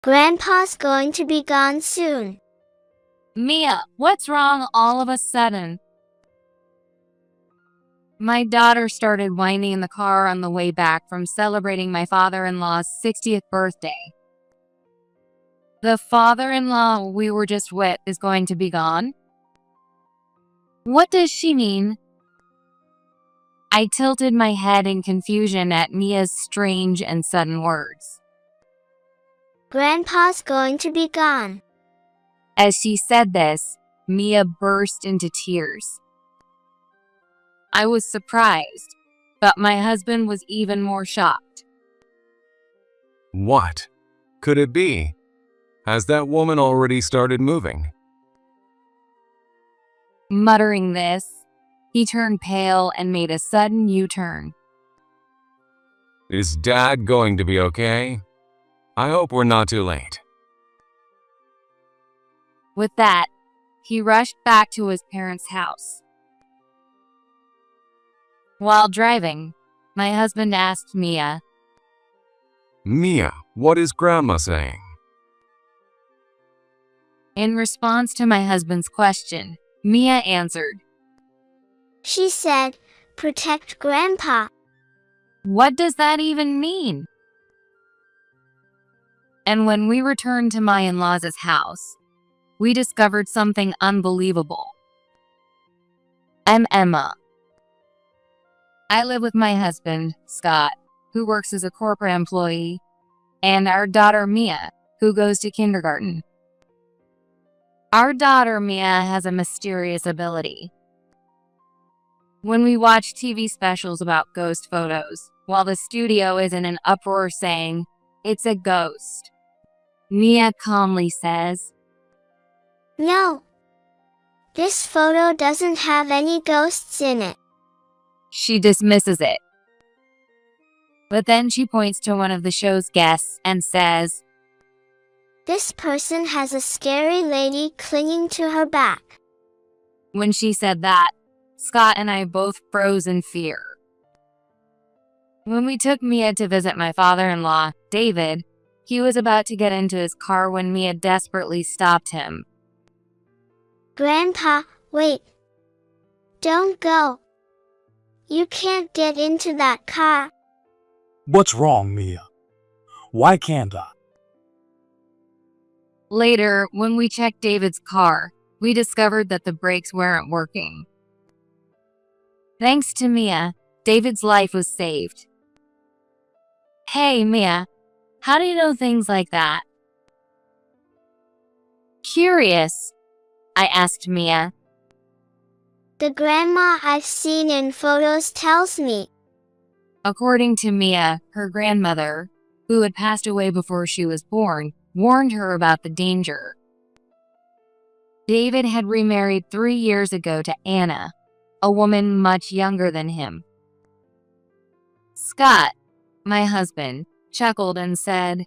Grandpa's going to be gone soon. Mia, what's wrong all of a sudden? My daughter started whining in the car on the way back from celebrating my father-in-law's 60th birthday. The father-in-law we were just with is going to be gone? What does she mean? I tilted my head in confusion at Mia's strange and sudden words. Grandpa's going to be gone. As she said this, Mia burst into tears. I was surprised, but my husband was even more shocked. What could it be? Has that woman already started moving? Muttering this, he turned pale and made a sudden U-turn. Is Dad going to be okay? I hope we're not too late. With that, he rushed back to his parents' house. While driving, my husband asked Mia, Mia, what is Grandma saying? In response to my husband's question, Mia answered, She said, protect Grandpa. What does that even mean? And when we returned to my in-laws' house, we discovered something unbelievable. I'm Emma. I live with my husband, Scott, who works as a corporate employee, and our daughter, Mia, who goes to kindergarten. Our daughter, Mia, has a mysterious ability. When we watch TV specials about ghost photos, while the studio is in an uproar saying, "It's a ghost," Mia calmly says, No. This photo doesn't have any ghosts in it. She dismisses it. But then she points to one of the show's guests and says, This person has a scary lady clinging to her back. When she said that, Scott and I both froze in fear. When we took Mia to visit my father-in-law, David, he was about to get into his car when Mia desperately stopped him. Grandpa, wait. Don't go. You can't get into that car. What's wrong, Mia? Why can't I? Later, when we checked David's car, we discovered that the brakes weren't working. Thanks to Mia, David's life was saved. Hey, Mia, how do you know things like that? Curious, I asked Mia. The grandma I've seen in photos tells me. According to Mia, her grandmother, who had passed away before she was born, warned her about the danger. David had remarried 3 years ago to Anna, a woman much younger than him. Scott, my husband, chuckled and said,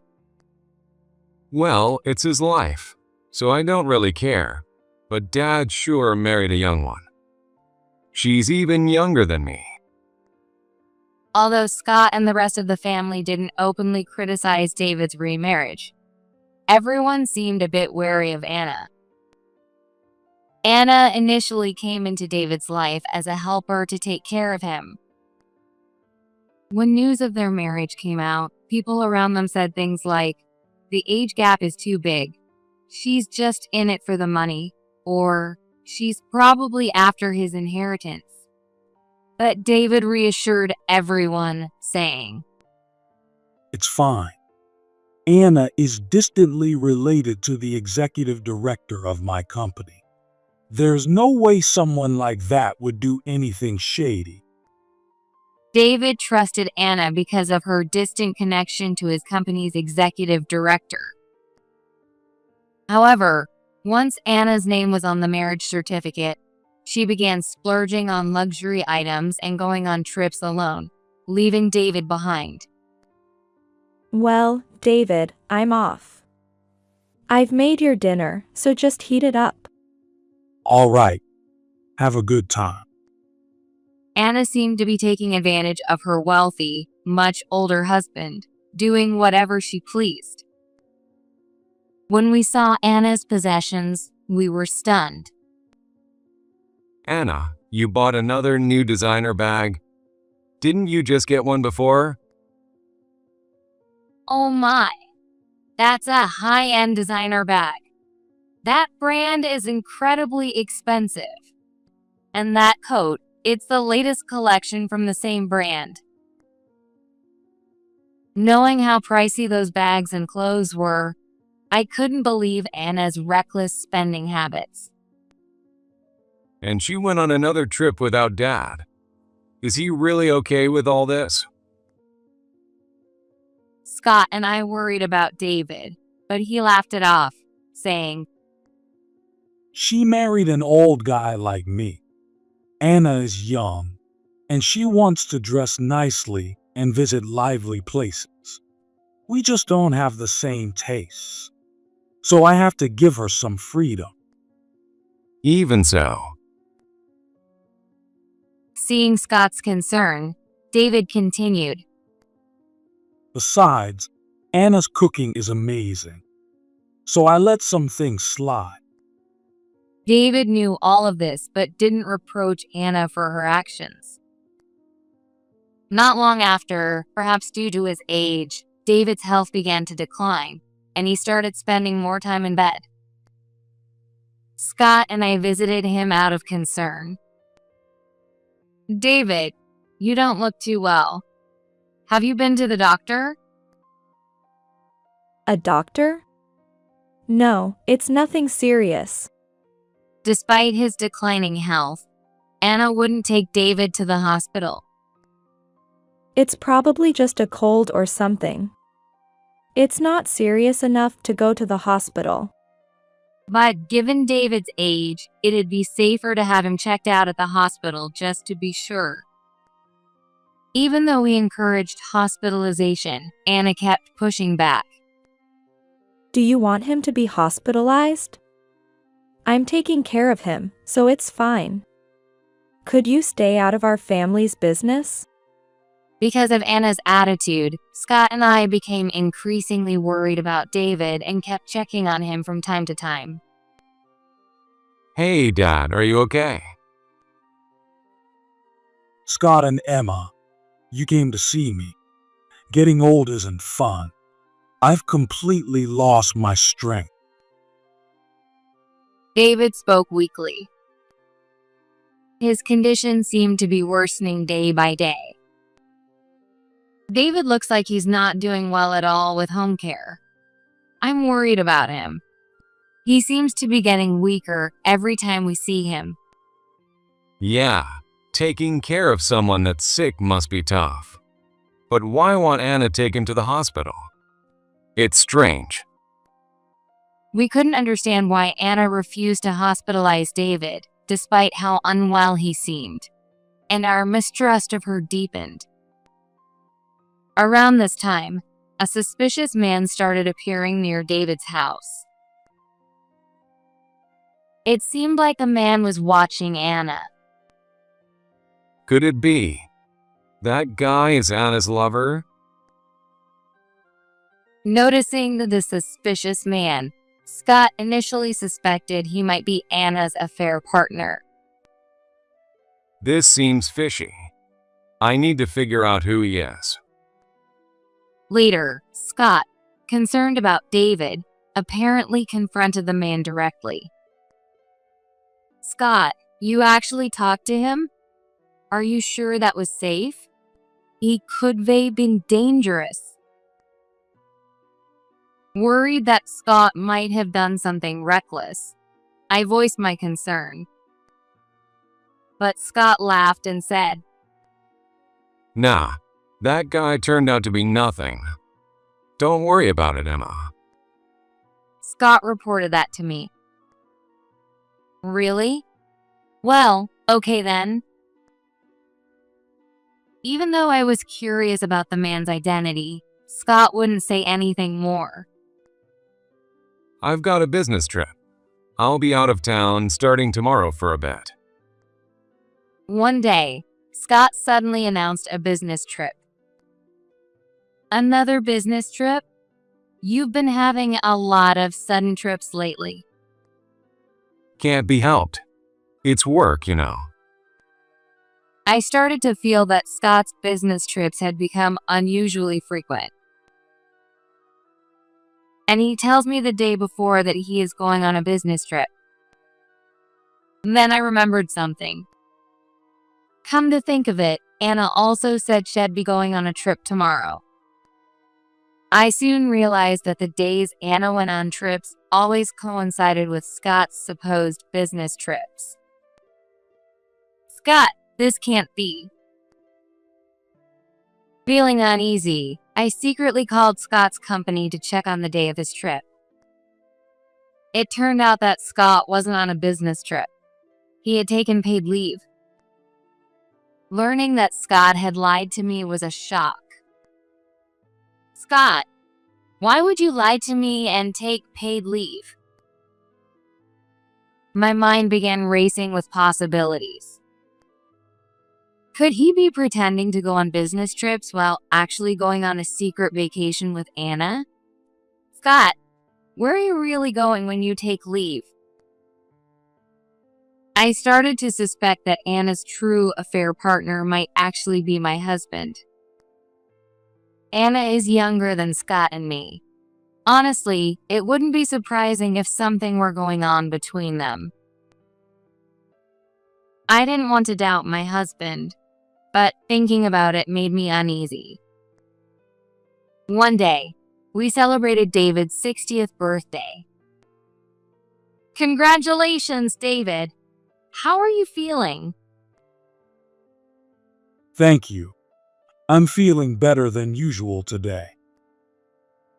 Well, it's his life, so I don't really care, but Dad sure married a young one. She's even younger than me. Although Scott and the rest of the family didn't openly criticize David's remarriage, everyone seemed a bit wary of Anna. Anna initially came into David's life as a helper to take care of him. When news of their marriage came out, people around them said things like, "The age gap is too big. She's just in it for the money," or "She's probably after his inheritance." But David reassured everyone, saying, It's fine. Anna is distantly related to the executive director of my company. There's no way someone like that would do anything shady. David trusted Anna because of her distant connection to his company's executive director. However, once Anna's name was on the marriage certificate, she began splurging on luxury items and going on trips alone, leaving David behind. Well, David, I'm off. I've made your dinner, so just heat it up. All right. Have a good time. Anna seemed to be taking advantage of her wealthy, much older husband, doing whatever she pleased. When we saw Anna's possessions, we were stunned. Anna, you bought another new designer bag? Didn't you just get one before? Oh my, that's a high-end designer bag. That brand is incredibly expensive. And that coat, it's the latest collection from the same brand. Knowing how pricey those bags and clothes were, I couldn't believe Anna's reckless spending habits. And she went on another trip without Dad. Is he really okay with all this? Scott and I worried about David, but he laughed it off, saying, She married an old guy like me. Anna is young, and she wants to dress nicely and visit lively places. We just don't have the same tastes. So I have to give her some freedom. Even so. Seeing Scott's concern, David continued, Besides, Anna's cooking is amazing. So I let some things slide. David knew all of this but didn't reproach Anna for her actions. Not long after, perhaps due to his age, David's health began to decline, and he started spending more time in bed. Scott and I visited him out of concern. David, you don't look too well. Have you been to the doctor? A doctor? No, it's nothing serious. Despite his declining health, Anna wouldn't take David to the hospital. It's probably just a cold or something. It's not serious enough to go to the hospital. But given David's age, it'd be safer to have him checked out at the hospital just to be sure. Even though we encouraged hospitalization, Anna kept pushing back. Do you want him to be hospitalized? I'm taking care of him, so it's fine. Could you stay out of our family's business? Because of Anna's attitude, Scott and I became increasingly worried about David and kept checking on him from time to time. Hey, Dad, are you okay? Scott and Emma, you came to see me. Getting old isn't fun. I've completely lost my strength. David spoke weakly. His condition seemed to be worsening day by day. David looks like he's not doing well at all with home care. I'm worried about him. He seems to be getting weaker every time we see him. Yeah, taking care of someone that's sick must be tough. But why want Anna taken to the hospital? It's strange. We couldn't understand why Anna refused to hospitalize David, despite how unwell he seemed, and our mistrust of her deepened. Around this time, a suspicious man started appearing near David's house. It seemed like a man was watching Anna. Could it be? That guy is Anna's lover? Noticing the suspicious man, Scott initially suspected he might be Anna's affair partner. This seems fishy. I need to figure out who he is. Later, Scott, concerned about David, apparently confronted the man directly. Scott, you actually talked to him? Are you sure that was safe? He could have been dangerous. Worried that Scott might have done something reckless, I voiced my concern. But Scott laughed and said, Nah, that guy turned out to be nothing. Don't worry about it, Emma. Scott reported that to me. Really? Well, okay then. Even though I was curious about the man's identity, Scott wouldn't say anything more. I've got a business trip. I'll be out of town starting tomorrow for a bit. One day, Scott suddenly announced a business trip. Another business trip? You've been having a lot of sudden trips lately. Can't be helped. It's work, you know. I started to feel that Scott's business trips had become unusually frequent. And he tells me the day before that he is going on a business trip. Then I remembered something. Come to think of it, Anna also said she'd be going on a trip tomorrow. I soon realized that the days Anna went on trips always coincided with Scott's supposed business trips. Scott, this can't be. Feeling uneasy, I secretly called Scott's company to check on the day of his trip. It turned out that Scott wasn't on a business trip. He had taken paid leave. Learning that Scott had lied to me was a shock. Scott, why would you lie to me and take paid leave? My mind began racing with possibilities. Could he be pretending to go on business trips while actually going on a secret vacation with Anna? Scott, where are you really going when you take leave? I started to suspect that Anna's true affair partner might actually be my husband. Anna is younger than Scott and me. Honestly, it wouldn't be surprising if something were going on between them. I didn't want to doubt my husband, but thinking about it made me uneasy. One day, we celebrated David's 60th birthday. Congratulations, David! How are you feeling? Thank you. I'm feeling better than usual today.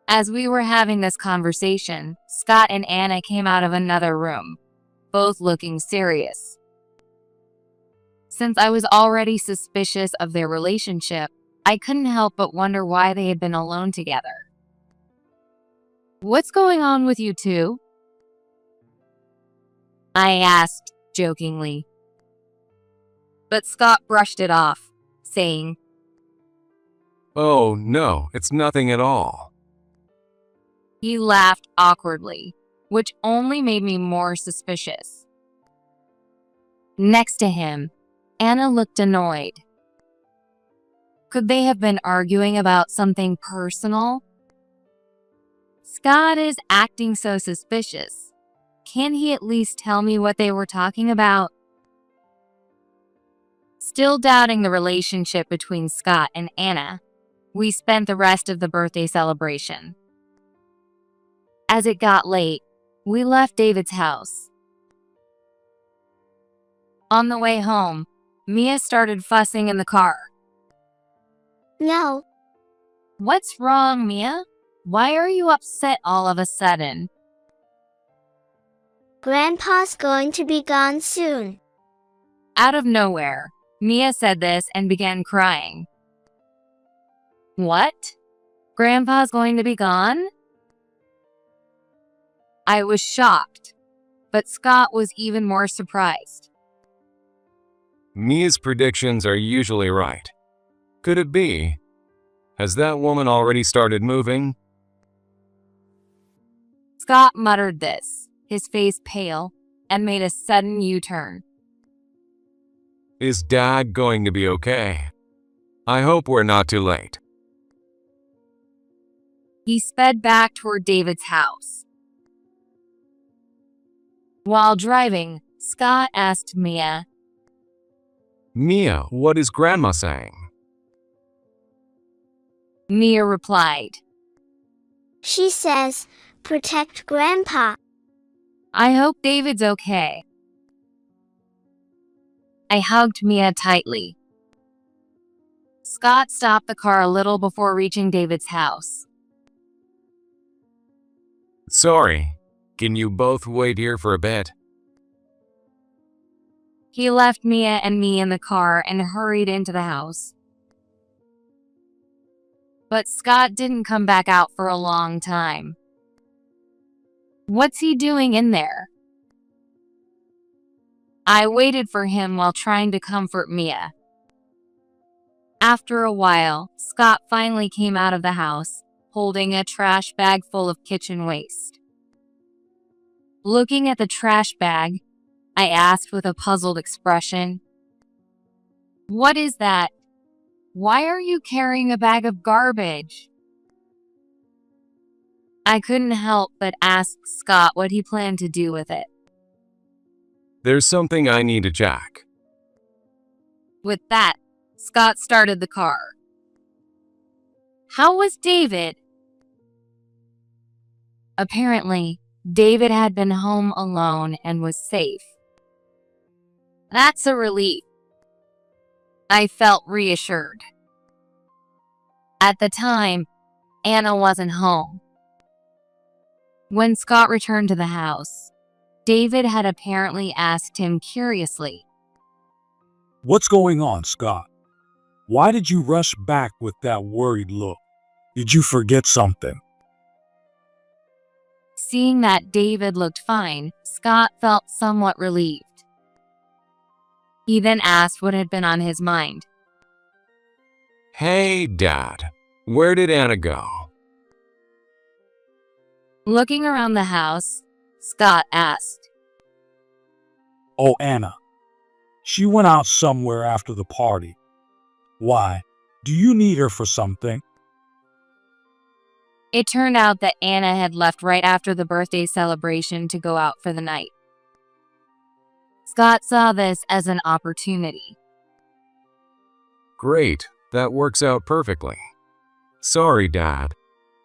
As we were having this conversation, Scott and Anna came out of another room, both looking serious. Since I was already suspicious of their relationship, I couldn't help but wonder why they had been alone together. What's going on with you two? I asked jokingly. But Scott brushed it off, saying, Oh, no, it's nothing at all. He laughed awkwardly, which only made me more suspicious. Next to him, Anna looked annoyed. Could they have been arguing about something personal? Scott is acting so suspicious. Can he at least tell me what they were talking about? Still doubting the relationship between Scott and Anna, we spent the rest of the birthday celebration. As it got late, we left David's house. On the way home, Mia started fussing in the car. No, What's wrong, Mia? Why are you upset all of a sudden? Grandpa's going to be gone soon. Out of nowhere, Mia said this and began crying. What? Grandpa's going to be gone? I was shocked, but Scott was even more surprised. Mia's predictions are usually right. Could it be? Has that woman already started moving? Scott muttered this, his face pale, and made a sudden U-turn. Is Dad going to be okay? I hope we're not too late. He sped back toward David's house. While driving, Scott asked Mia, Mia, what is Grandma saying? Mia replied, She says, protect Grandpa. I hope David's okay. I hugged Mia tightly. Scott stopped the car a little before reaching David's house. Sorry, can you both wait here for a bit? He left Mia and me in the car and hurried into the house. But Scott didn't come back out for a long time. What's he doing in there? I waited for him while trying to comfort Mia. After a while, Scott finally came out of the house, holding a trash bag full of kitchen waste. Looking at the trash bag, I asked with a puzzled expression, "What is that? Why are you carrying a bag of garbage?" I couldn't help but ask Scott what he planned to do with it. There's something I need to check. With that, Scott started the car. How was David? Apparently, David had been home alone and was safe. That's a relief. I felt reassured. At the time, Anna wasn't home. When Scott returned to the house, David had apparently asked him curiously, What's going on, Scott? Why did you rush back with that worried look? Did you forget something? Seeing that David looked fine, Scott felt somewhat relieved. He then asked what had been on his mind. Hey, Dad, where did Anna go? Looking around the house, Scott asked, Oh, Anna. She went out somewhere after the party. Why? Do you need her for something? It turned out that Anna had left right after the birthday celebration to go out for the night. Scott saw this as an opportunity. Great, that works out perfectly. Sorry, Dad,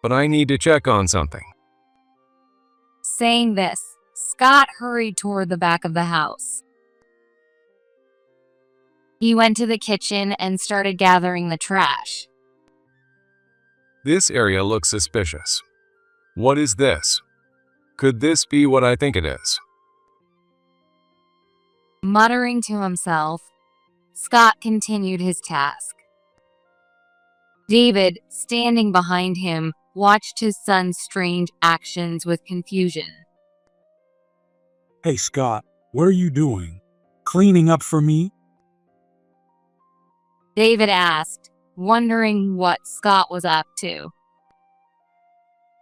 but I need to check on something. Saying this, Scott hurried toward the back of the house. He went to the kitchen and started gathering the trash. This area looks suspicious. What is this? Could this be what I think it is? Muttering to himself, Scott continued his task. David, standing behind him, watched his son's strange actions with confusion. Hey, Scott, what are you doing? Cleaning up for me? David asked, wondering what Scott was up to.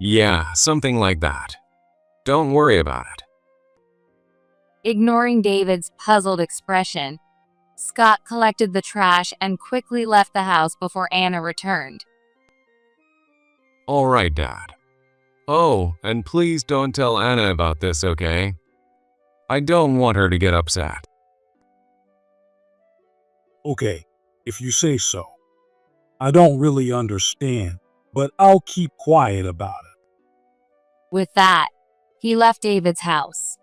Yeah, something like that. Don't worry about it. Ignoring David's puzzled expression, Scott collected the trash and quickly left the house before Anna returned. All right, Dad. Oh, and please don't tell Anna about this, okay? I don't want her to get upset. Okay, if you say so. I don't really understand, but I'll keep quiet about it. With that, he left David's house.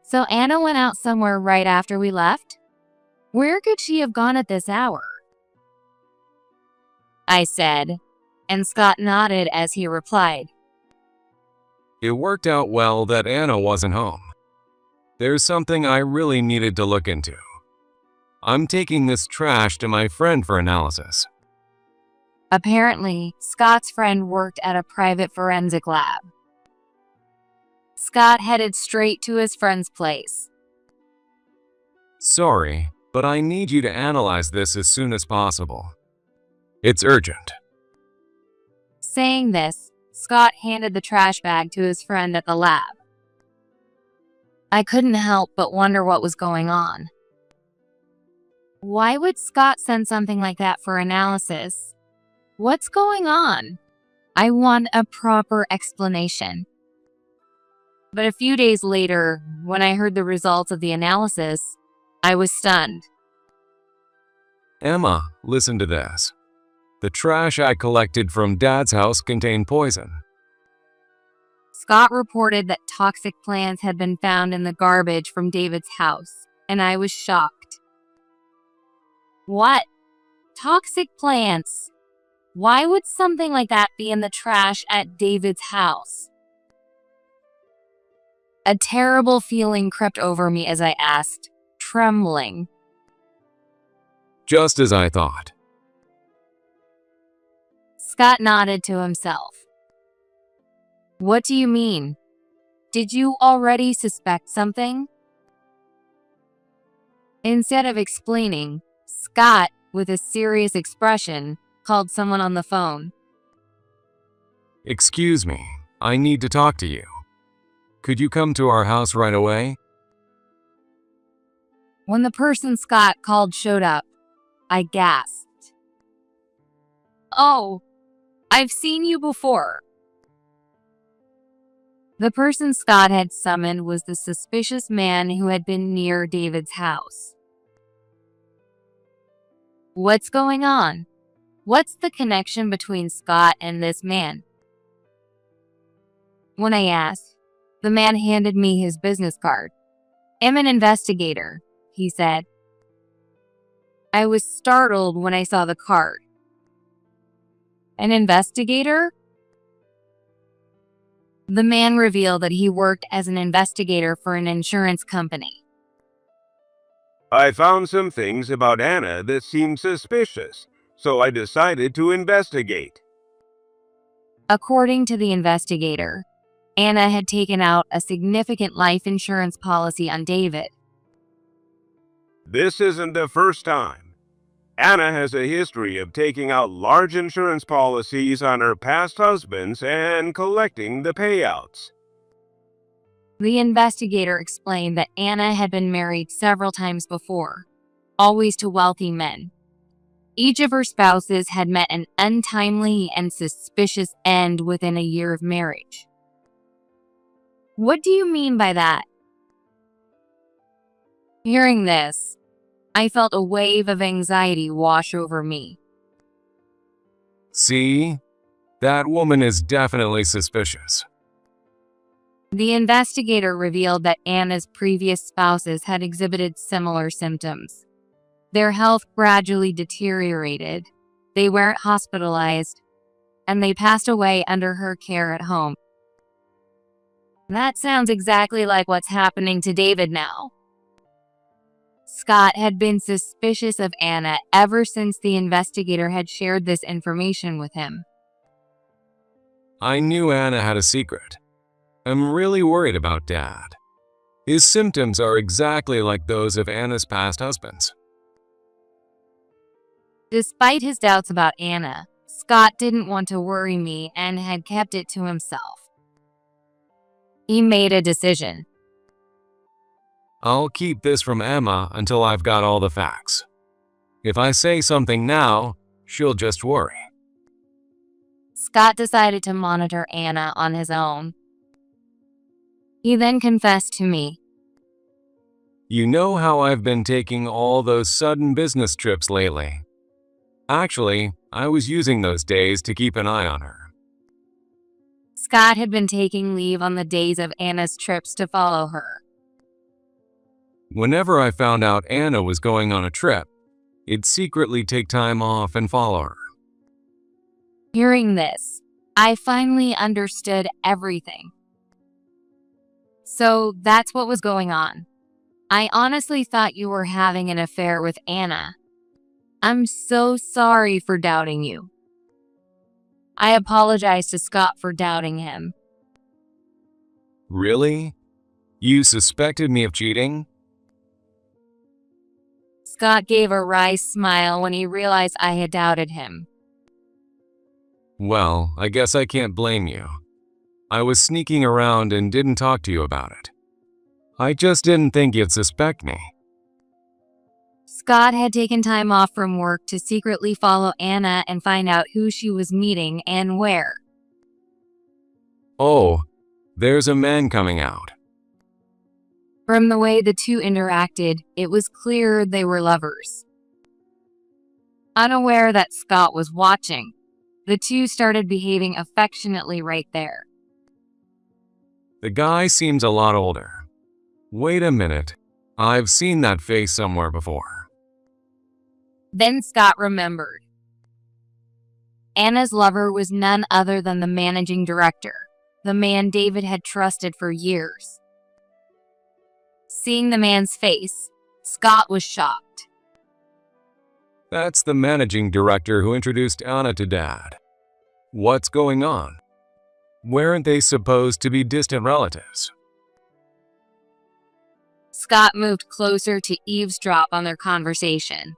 So Anna went out somewhere right after we left? Where could she have gone at this hour? I said, and Scott nodded as he replied. It worked out well that Anna wasn't home. There's something I really needed to look into. I'm taking this trash to my friend for analysis. Apparently, Scott's friend worked at a private forensic lab. Scott headed straight to his friend's place. Sorry, but I need you to analyze this as soon as possible. It's urgent. Saying this, Scott handed the trash bag to his friend at the lab. I couldn't help but wonder what was going on. Why would Scott send something like that for analysis? What's going on? I want a proper explanation. But a few days later, when I heard the results of the analysis, I was stunned. Emma, listen to this. The trash I collected from Dad's house contained poison. Scott reported that toxic plants had been found in the garbage from David's house, and I was shocked. What? Toxic plants? Why would something like that be in the trash at David's house? A terrible feeling crept over me as I asked, trembling. Just as I thought. Scott nodded to himself. What do you mean? Did you already suspect something? Instead of explaining, Scott, with a serious expression, called someone on the phone. Excuse me, I need to talk to you. Could you come to our house right away? When the person Scott called showed up, I gasped. "Oh, I've seen you before." The person Scott had summoned was the suspicious man who had been near David's house. What's going on? What's the connection between Scott and this man? When I asked, the man handed me his business card. "I'm an investigator," he said. I was startled when I saw the card. An investigator? The man revealed that he worked as an investigator for an insurance company. "I found some things about Anna that seemed suspicious, so I decided to investigate." According to the investigator, Anna had taken out a significant life insurance policy on David. "This isn't the first time. Anna has a history of taking out large insurance policies on her past husbands and collecting the payouts." The investigator explained that Anna had been married several times before, always to wealthy men. Each of her spouses had met an untimely and suspicious end within a year of marriage. What do you mean by that? Hearing this, I felt a wave of anxiety wash over me. See? That woman is definitely suspicious. The investigator revealed that Anna's previous spouses had exhibited similar symptoms. Their health gradually deteriorated, they weren't hospitalized, and they passed away under her care at home. That sounds exactly like what's happening to David now. Scott had been suspicious of Anna ever since the investigator had shared this information with him. I knew Anna had a secret. I'm really worried about Dad. His symptoms are exactly like those of Anna's past husbands. Despite his doubts about Anna, Scott didn't want to worry me and had kept it to himself. He made a decision. I'll keep this from Emma until I've got all the facts. If I say something now, she'll just worry. Scott decided to monitor Anna on his own. He then confessed to me. You know how I've been taking all those sudden business trips lately? Actually, I was using those days to keep an eye on her. Scott had been taking leave on the days of Anna's trips to follow her. Whenever I found out Anna was going on a trip, I'd secretly take time off and follow her. Hearing this, I finally understood everything. So that's what was going on. I honestly thought you were having an affair with Anna. I'm so sorry for doubting you. I apologize to Scott for doubting him. Really? You suspected me of cheating? Scott gave a wry smile when he realized I had doubted him. Well, I guess I can't blame you. I was sneaking around and didn't talk to you about it. I just didn't think you'd suspect me. Scott had taken time off from work to secretly follow Anna and find out who she was meeting and where. Oh, there's a man coming out. From the way the two interacted, it was clear they were lovers. Unaware that Scott was watching, the two started behaving affectionately right there. The guy seems a lot older. Wait a minute. I've seen that face somewhere before. Then Scott remembered. Anna's lover was none other than the managing director, the man David had trusted for years. Seeing the man's face, Scott was shocked. That's the managing director who introduced Anna to Dad. What's going on? Weren't they supposed to be distant relatives? Scott moved closer to eavesdrop on their conversation.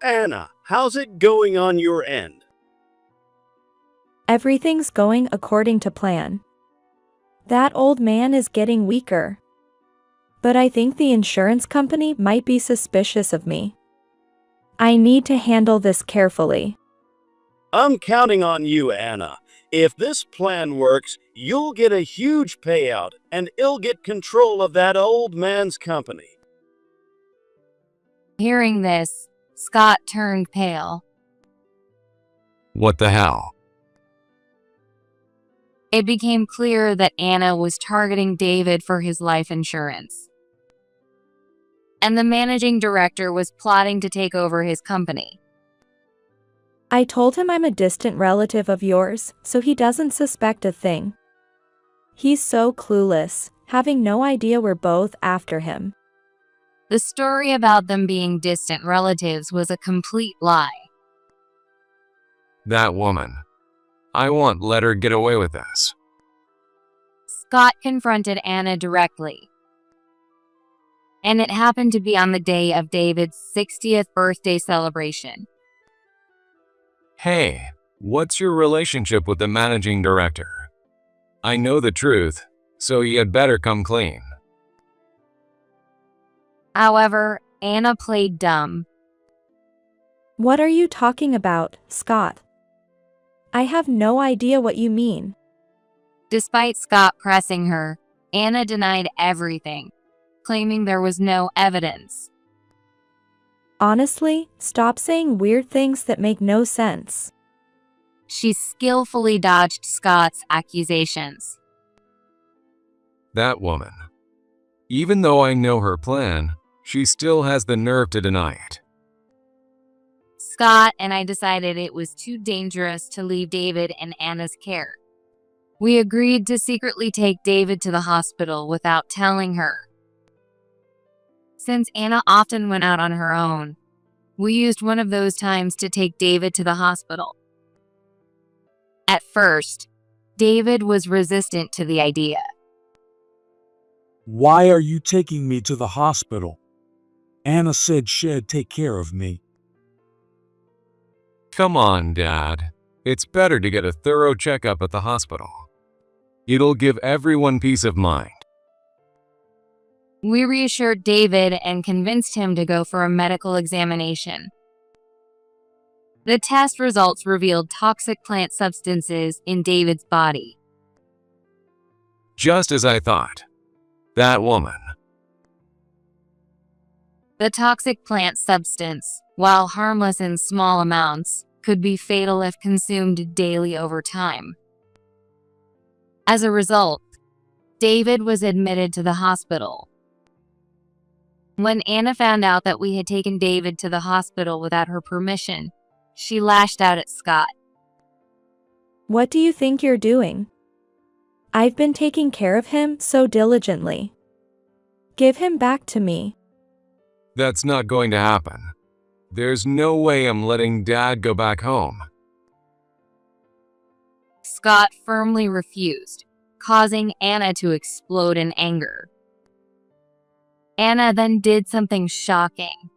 "Anna, how's it going on your end? Everything's going according to plan. That old man is getting weaker. But I think the insurance company might be suspicious of me. I need to handle this carefully. I'm counting on you, Anna. If this plan works, you'll get a huge payout, and it'll get control of that old man's company. Hearing this, Scott turned pale. What the hell? It became clear that Anna was targeting David for his life insurance. And the managing director was plotting to take over his company. I told him I'm a distant relative of yours, so he doesn't suspect a thing. He's so clueless, having no idea we're both after him. The story about them being distant relatives was a complete lie. That woman. I won't let her get away with this. Scott confronted Anna directly. And it happened to be on the day of David's 60th birthday celebration. Hey, what's your relationship with the managing director? I know the truth, so you had better come clean. However, Anna played dumb. What are you talking about, Scott? I have no idea what you mean. Despite Scott pressing her, Anna denied everything, claiming there was no evidence. Honestly, stop saying weird things that make no sense. She skillfully dodged Scott's accusations. That woman. Even though I know her plan, she still has the nerve to deny it. Scott and I decided it was too dangerous to leave David in Anna's care. We agreed to secretly take David to the hospital without telling her. Since Anna often went out on her own, we used one of those times to take David to the hospital. At first, David was resistant to the idea. Why are you taking me to the hospital? Anna said she'd take care of me. Come on, Dad. It's better to get a thorough checkup at the hospital. It'll give everyone peace of mind. We reassured David and convinced him to go for a medical examination. The test results revealed toxic plant substances in David's body. Just as I thought. That woman. The toxic plant substance, while harmless in small amounts, could be fatal if consumed daily over time. As a result, David was admitted to the hospital. When Anna found out that we had taken David to the hospital without her permission, she lashed out at Scott. What do you think you're doing? I've been taking care of him so diligently. Give him back to me. That's not going to happen. There's no way I'm letting Dad go back home. Scott firmly refused, causing Anna to explode in anger. Anna then did something shocking.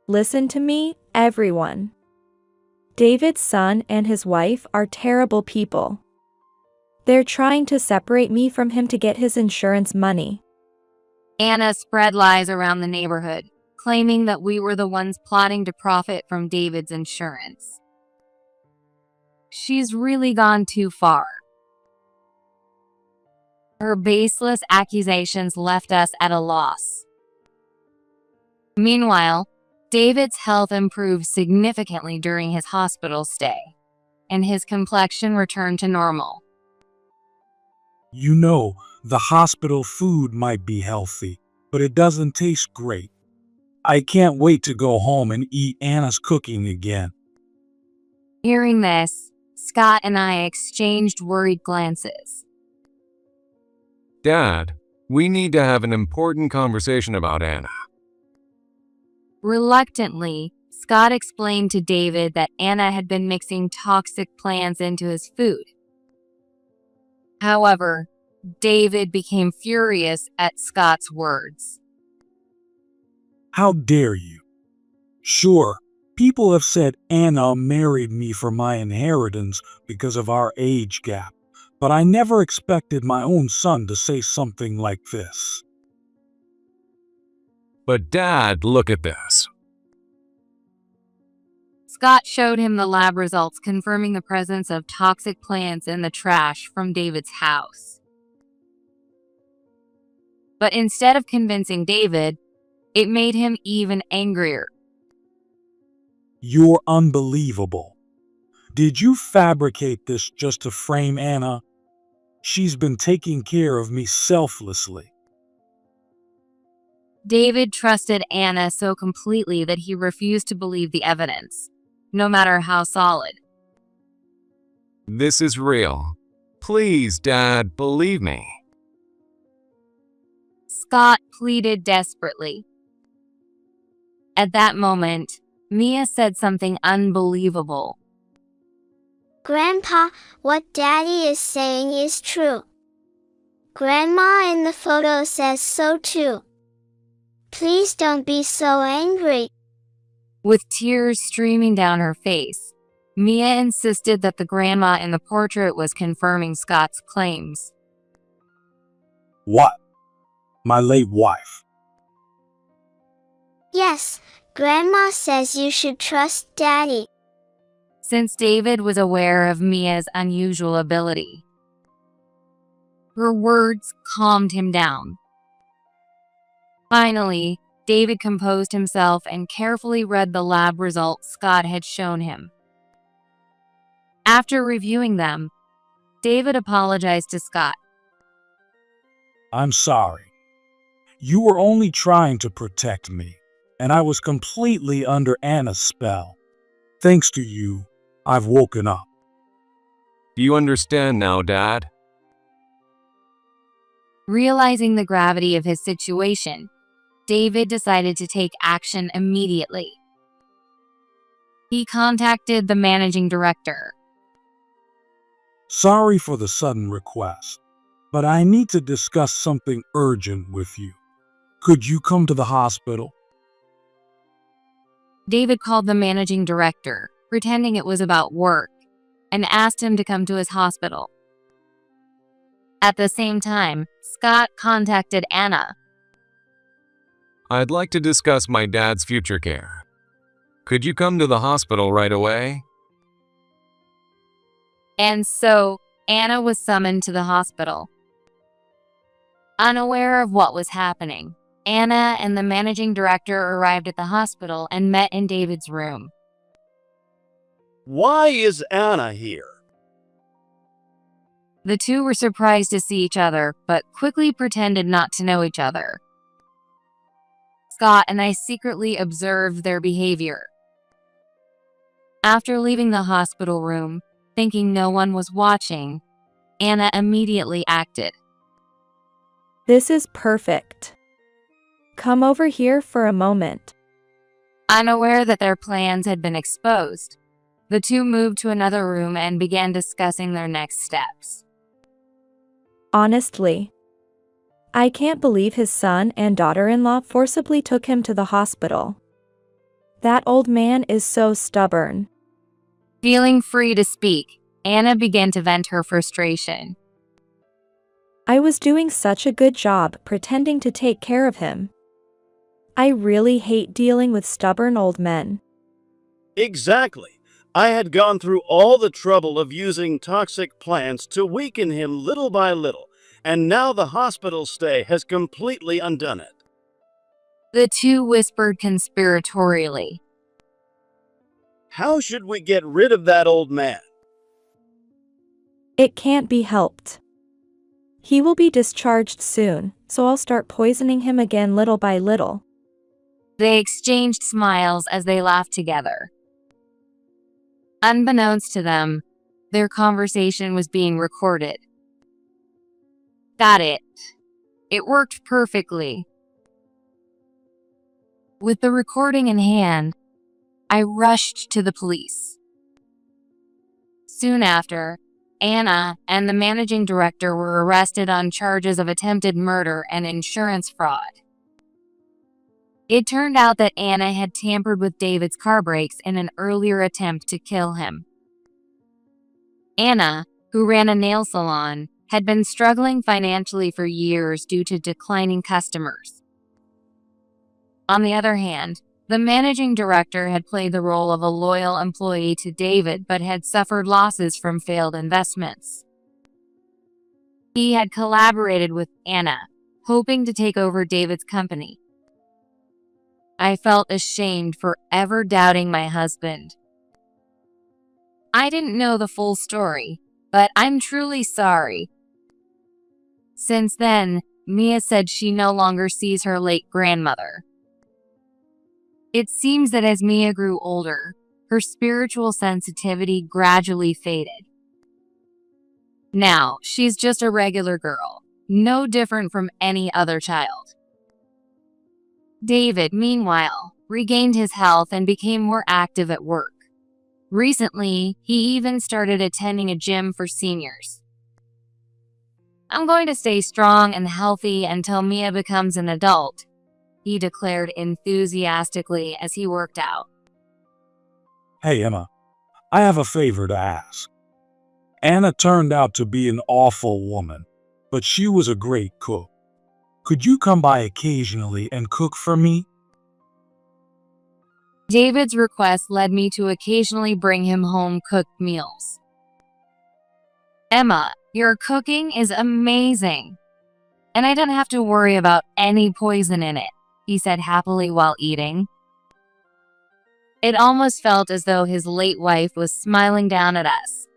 Listen to me, everyone. David's son and his wife are terrible people. They're trying to separate me from him to get his insurance money. Anna spread lies around the neighborhood, claiming that we were the ones plotting to profit from David's insurance. She's really gone too far. Her baseless accusations left us at a loss. Meanwhile, David's health improved significantly during his hospital stay, and his complexion returned to normal. You know, the hospital food might be healthy, but it doesn't taste great. I can't wait to go home and eat Anna's cooking again. Hearing this, Scott and I exchanged worried glances. Dad, we need to have an important conversation about Anna. Reluctantly, Scott explained to David that Anna had been mixing toxic plants into his food. However, David became furious at Scott's words. How dare you? Sure, People have said Anna married me for my inheritance because of our age gap, but I never expected my own son to say something like this. But Dad, look at this. Scott showed him the lab results confirming the presence of toxic plants in the trash from David's house. But instead of convincing David, it made him even angrier. You're unbelievable. Did you fabricate this just to frame Anna? She's been taking care of me selflessly. David trusted Anna so completely that he refused to believe the evidence, no matter how solid. This is real. Please, Dad, believe me. Scott pleaded desperately. At that moment, Mia said something unbelievable. Grandpa, what Daddy is saying is true. Grandma in the photo says so too. Please don't be so angry. With tears streaming down her face, Mia insisted that the grandma in the portrait was confirming Scott's claims. What? My late wife. Yes, Grandma says you should trust Daddy. Since David was aware of Mia's unusual ability, her words calmed him down. Finally, David composed himself and carefully read the lab results Scott had shown him. After reviewing them, David apologized to Scott. I'm sorry. You were only trying to protect me, and I was completely under Anna's spell. Thanks to you, I've woken up. Do you understand now, Dad? Realizing the gravity of his situation, David decided to take action immediately. He contacted the managing director. Sorry for the sudden request, but I need to discuss something urgent with you. Could you come to the hospital? David called the managing director, pretending it was about work, and asked him to come to his hospital. At the same time, Scott contacted Anna. I'd like to discuss my dad's future care. Could you come to the hospital right away? And so, Anna was summoned to the hospital. Unaware of what was happening, Anna and the managing director arrived at the hospital and met in David's room. Why is Anna here? The two were surprised to see each other, but quickly pretended not to know each other. Scott and I secretly observed their behavior. After leaving the hospital room, thinking no one was watching, Anna immediately acted. This is perfect. Come over here for a moment. Unaware that their plans had been exposed, the two moved to another room and began discussing their next steps. Honestly, I can't believe his son and daughter-in-law forcibly took him to the hospital. That old man is so stubborn. Feeling free to speak, Anna began to vent her frustration. I was doing such a good job pretending to take care of him. I really hate dealing with stubborn old men. Exactly. I had gone through all the trouble of using toxic plants to weaken him little by little, and now the hospital stay has completely undone it. The two whispered conspiratorially. How should we get rid of that old man? It can't be helped. He will be discharged soon, so I'll start poisoning him again little by little. They exchanged smiles as they laughed together. Unbeknownst to them, their conversation was being recorded. Got it. It worked perfectly. With the recording in hand, I rushed to the police. Soon after, Anna and the managing director were arrested on charges of attempted murder and insurance fraud. It turned out that Anna had tampered with David's car brakes in an earlier attempt to kill him. Anna, who ran a nail salon, had been struggling financially for years due to declining customers. On the other hand, the managing director had played the role of a loyal employee to David but had suffered losses from failed investments. He had collaborated with Anna, hoping to take over David's company. I felt ashamed for ever doubting my husband. I didn't know the full story, but I'm truly sorry. Since then, Mia said she no longer sees her late grandmother. It seems that as Mia grew older, her spiritual sensitivity gradually faded. Now, she's just a regular girl, no different from any other child. David, meanwhile, regained his health and became more active at work. Recently, he even started attending a gym for seniors. "I'm going to stay strong and healthy until Mia becomes an adult," he declared enthusiastically as he worked out. Hey, Emma, I have a favor to ask. Anna turned out to be an awful woman, but she was a great cook. Could you come by occasionally and cook for me? David's request led me to occasionally bring him home cooked meals. "Emma, your cooking is amazing, and I don't have to worry about any poison in it," he said happily while eating. It almost felt as though his late wife was smiling down at us.